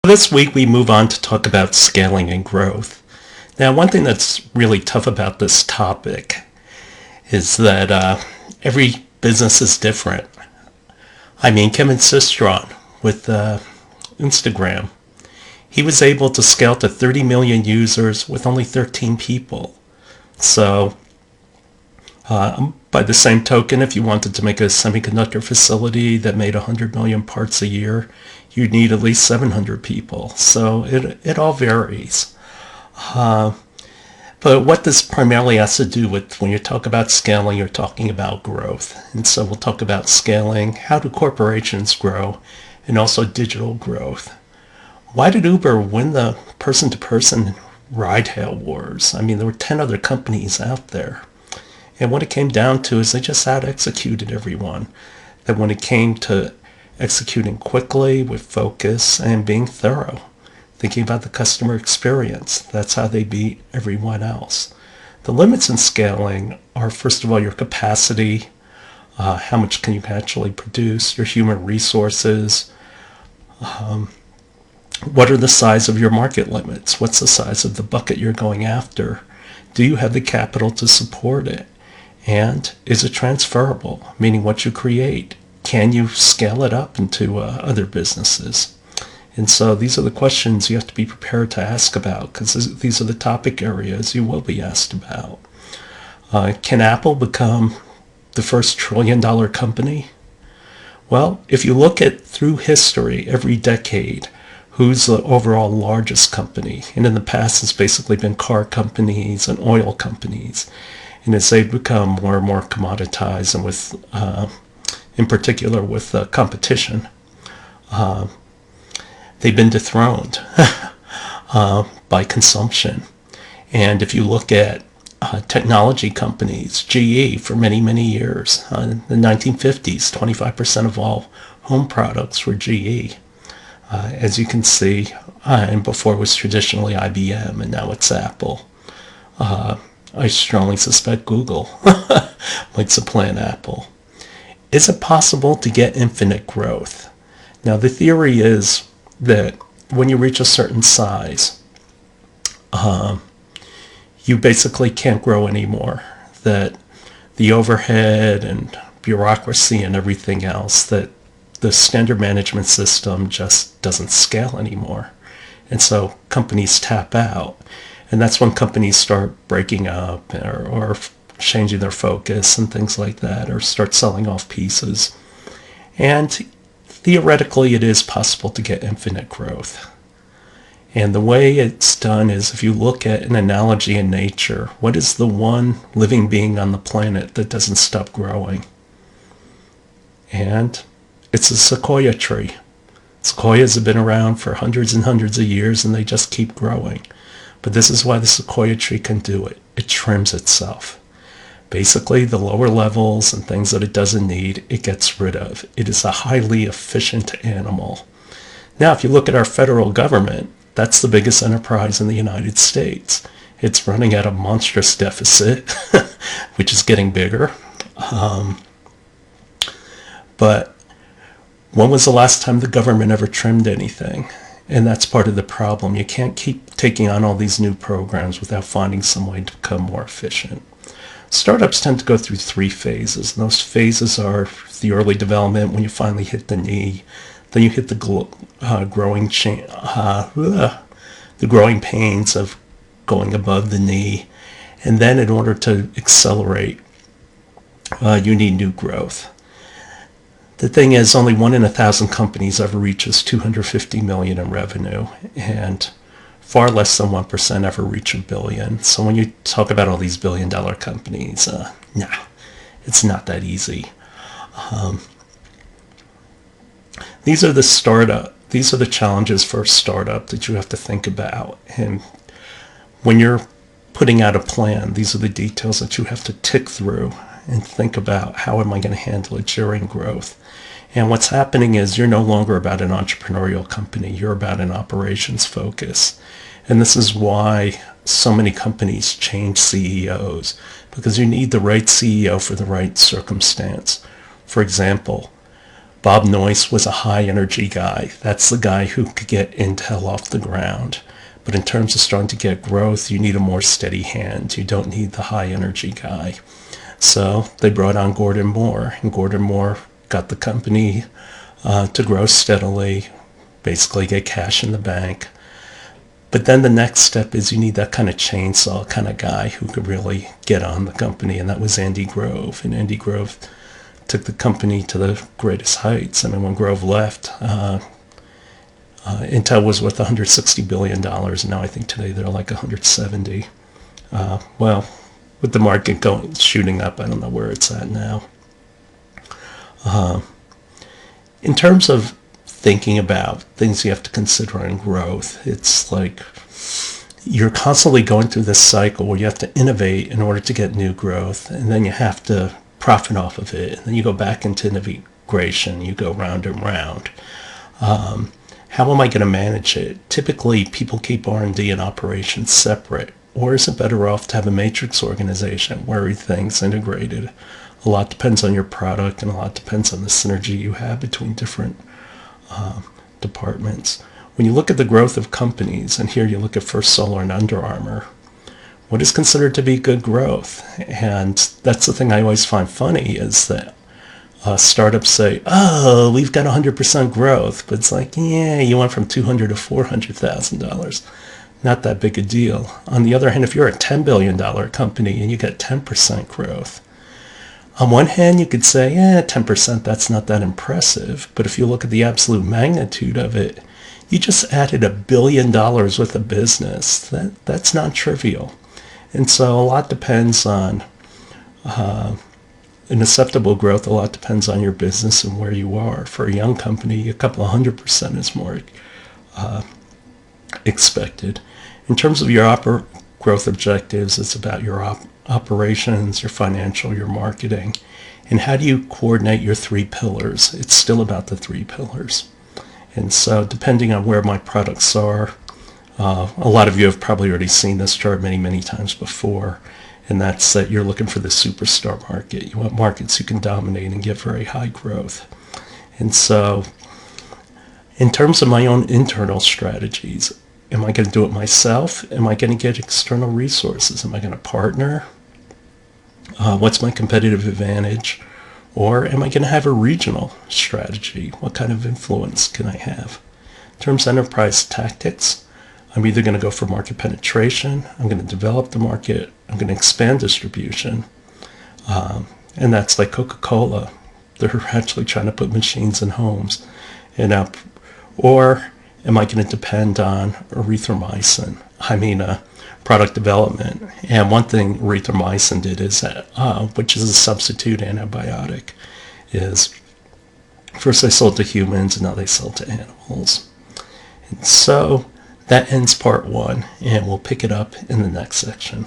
This week we move on to talk about scaling and growth. Now, one thing that's really tough about this topic is that every business is different. I mean, Kevin Systrom with Instagram, he was able to scale to 30 million users with only 13 people. So by the same token, if you wanted to make a semiconductor facility that made 100 million parts a year, you'd need at least 700 people. So it all varies. But what this primarily has to do with, when you talk about scaling, you're talking about growth. And so we'll talk about scaling, how do corporations grow, and also digital growth. Why did Uber win the person-to-person ride-hail wars? I mean, there were 10 other companies out there. And what it came down to is they just out-executed everyone. That when it came to executing quickly with focus and being thorough, thinking about the customer experience, that's how they beat everyone else. The limits in scaling are, first of all, your capacity, how much can you actually produce, your human resources, what are the size of your market limits, what's the size of the bucket you're going after, do you have the capital to support it, and is it transferable, meaning what you create, can you scale it up into other businesses? And so these are the questions you have to be prepared to ask about, because these are the topic areas you will be asked about. Can Apple become the first trillion-dollar company? Well, if you look at through history, every decade, who's the overall largest company? And in the past, it's basically been car companies and oil companies. And as they've become more and more commoditized, and with, in particular, with competition, they've been dethroned by consumption. And if you look at technology companies, GE for many, many years, in the 1950s, 25% of all home products were GE. As you can see, and before it was traditionally IBM, and now it's Apple. I strongly suspect Google might supplant Apple. Is it possible to get infinite growth? Now, the theory is that when you reach a certain size, you basically can't grow anymore. That the overhead and bureaucracy and everything else, that the standard management system just doesn't scale anymore. And so companies tap out. And that's when companies start breaking up or changing their focus and things like that, or start selling off pieces. And theoretically, it is possible to get infinite growth. And the way it's done is, if you look at an analogy in nature, what is the one living being on the planet that doesn't stop growing? And it's a sequoia tree. Sequoias have been around for hundreds and hundreds of years, and they just keep growing. But this is why the sequoia tree can do it. It trims itself. Basically, the lower levels and things that it doesn't need, it gets rid of. It is a highly efficient animal. Now, if you look at our federal government, that's the biggest enterprise in the United States. It's running at a monstrous deficit, which is getting bigger. But when was the last time the government ever trimmed anything? And that's part of the problem. You can't keep taking on all these new programs without finding some way to become more efficient. Startups tend to go through 3 phases. And those phases are the early development, when you finally hit the knee. Then you hit the growing pains of going above the knee. And then in order to accelerate, you need new growth. The thing is, only 1 in 1,000 companies ever reaches 250 million in revenue, and far less than 1% ever reach $1 billion. So when you talk about all these billion-dollar companies, it's not that easy. These are the challenges for a startup that you have to think about. And when you're putting out a plan, these are the details that you have to tick through and think about, how am I going to handle it during growth? And what's happening is, you're no longer about an entrepreneurial company. You're about an operations focus. And this is why so many companies change CEOs, because you need the right CEO for the right circumstance. For example, Bob Noyce was a high energy guy. That's the guy who could get Intel off the ground. But in terms of starting to get growth, you need a more steady hand. You don't need the high energy guy. So they brought on Gordon Moore, and Gordon Moore got the company to grow steadily, basically get cash in the bank. But then the next step is you need that kind of chainsaw kind of guy who could really get on the company, and that was Andy Grove. And Andy Grove took the company to the greatest heights. I mean, when Grove left, Intel was worth $160 billion, and now I think today they're like 170. Well, with the market shooting up, I don't know where it's at now. In terms of thinking about things you have to consider in growth, it's like you're constantly going through this cycle where you have to innovate in order to get new growth, and then you have to profit off of it, and then you go back into integration, you go round and round. How am I going to manage it? Typically, people keep R&D and operations separate, or is it better off to have a matrix organization where everything's integrated? A lot depends on your product, and a lot depends on the synergy you have between different departments. When you look at the growth of companies, and here you look at First Solar and Under Armour, what is considered to be good growth? And that's the thing I always find funny, is that startups say, oh, we've got 100% growth. But it's like, yeah, you went from $200,000 to $400,000. Not that big a deal. On the other hand, if you're a $10 billion company and you get 10% growth, on one hand, you could say, 10%, that's not that impressive. But if you look at the absolute magnitude of it, you just added $1 billion worth of business. That's not trivial. And so a lot depends on, in acceptable growth, a lot depends on your business and where you are. For a young company, a couple of 100% is more expected. In terms of your growth objectives, it's about your operations, your financial, your marketing, and how do you coordinate your three pillars? It's still about the three pillars. And so depending on where my products are, a lot of you have probably already seen this chart many, many times before, and that's that you're looking for the superstar market. You want markets you can dominate and get very high growth. And so in terms of my own internal strategies, am I going to do it myself? Am I going to get external resources? Am I going to partner? What's my competitive advantage? Or am I going to have a regional strategy? What kind of influence can I have? In terms of enterprise tactics, I'm either going to go for market penetration, I'm going to develop the market, I'm going to expand distribution. And that's like Coca-Cola. They're actually trying to put machines in homes. Or am I going to depend on erythromycin? Product development. And one thing erythromycin did is that, which is a substitute antibiotic, is first they sold to humans and now they sell to animals. And so that ends part one, and we'll pick it up in the next section.